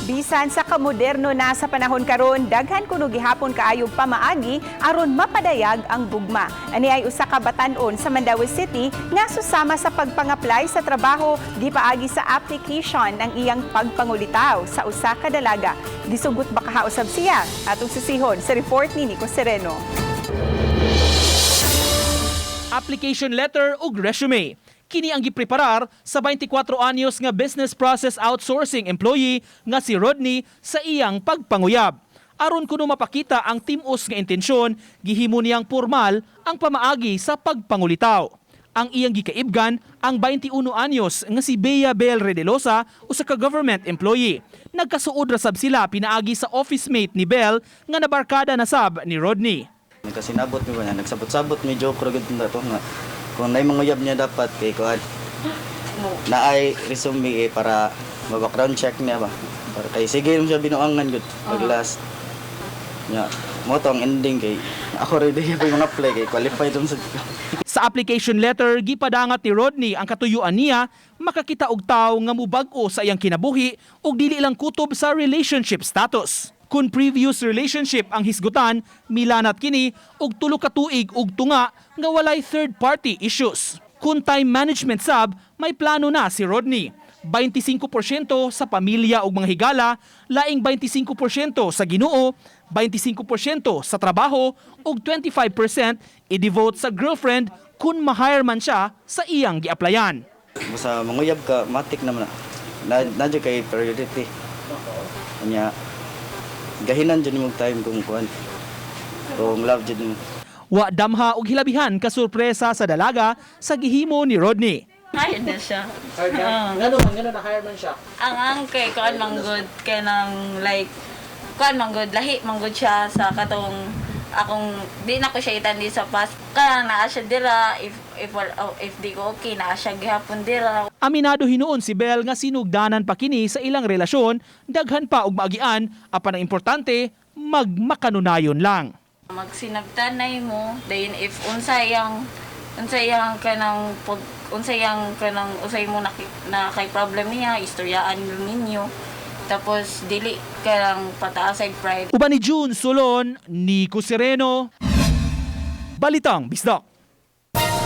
Bisan sa kamoderno na sa panahon karon, daghan kuno gihapon kaayog pamaagi aron mapadayag ang gugma. Ani ay usa ka batan-on sa Mandaue City nga susama sa pagpang-apply sa trabaho gipaagi sa application ng iyang pagpangulitaw sa usa ka dalaga. Gisugot ba kahausab siya? Atong sisihon sa report ni Nico Sereno. Application letter ug resume. Kini ang gipreparar sa 24 anyos nga business process outsourcing employee nga si Rodney sa iyang pagpanguyab. Aron kuno mapakita ang tim-os nga intensyon, gihimo niyang formal ang pamaagi sa pagpangulitaw. Ang iyang gikaibgan ang 21 anyos nga si Bea Bel Redelosa usa ka government employee. Nagkasuod ra sab sila pinaagi sa office mate ni Bel nga nabarkada na sab ni Rodney. Kasi nabot mi ba nagsabot-sabot mi joke ra gud na to nga kung naay manguyab niya dapat kay kuan naay resume para ma-background check niya ba para kay sige siya binuangan gud pag last nya mo to ang ending kay ako ready pa yung apply kay qualified dun sa application letter gipadangat ni Rodney ang katuyuan niya makakita og tawo nga mubag-o sa iyang kinabuhi ug dili lang kutob sa relationship status. Kung previous relationship ang hisgutan, milanat kini og tulo ka tuig ug tunga nga walay third-party issues. Kung time management sab, may plano na si Rodney. 25% sa pamilya ug mga higala, laing 25% sa Ginoo, 25% sa trabaho ug 25% i-devote sa girlfriend kung ma-hire man siya sa iyang giaplayan. Basta manguyab ka matik naman na kay priority. Nya gahinan dyan mo time kung kuhan. Kung love dyan mo. Wa damha og hilabihan ka sorpresa sa dalaga sa gihimo ni Rodney. Hired na siya. Ngano na hire man siya? Ang kay kuan manggod kay nang like kuan manggod lahi manggod siya sa katong akong di na ko siya itandi sa past. Kaya naa siya dira if di ko okay naa siya gihapon dira. Aminado hinuon si Bel nga sinugdanan pa kini sa ilang relasyon, daghan pa og maagian, apan ang importante magmakanunayon lang. Magsinagtanay mo, then if unsay kanang usay mo na kay problem niya, istoryaan ninyo. Tapos dili kang pataasay pride. Uban ni June Solon, Nico Sereno, Balitang Bisdak.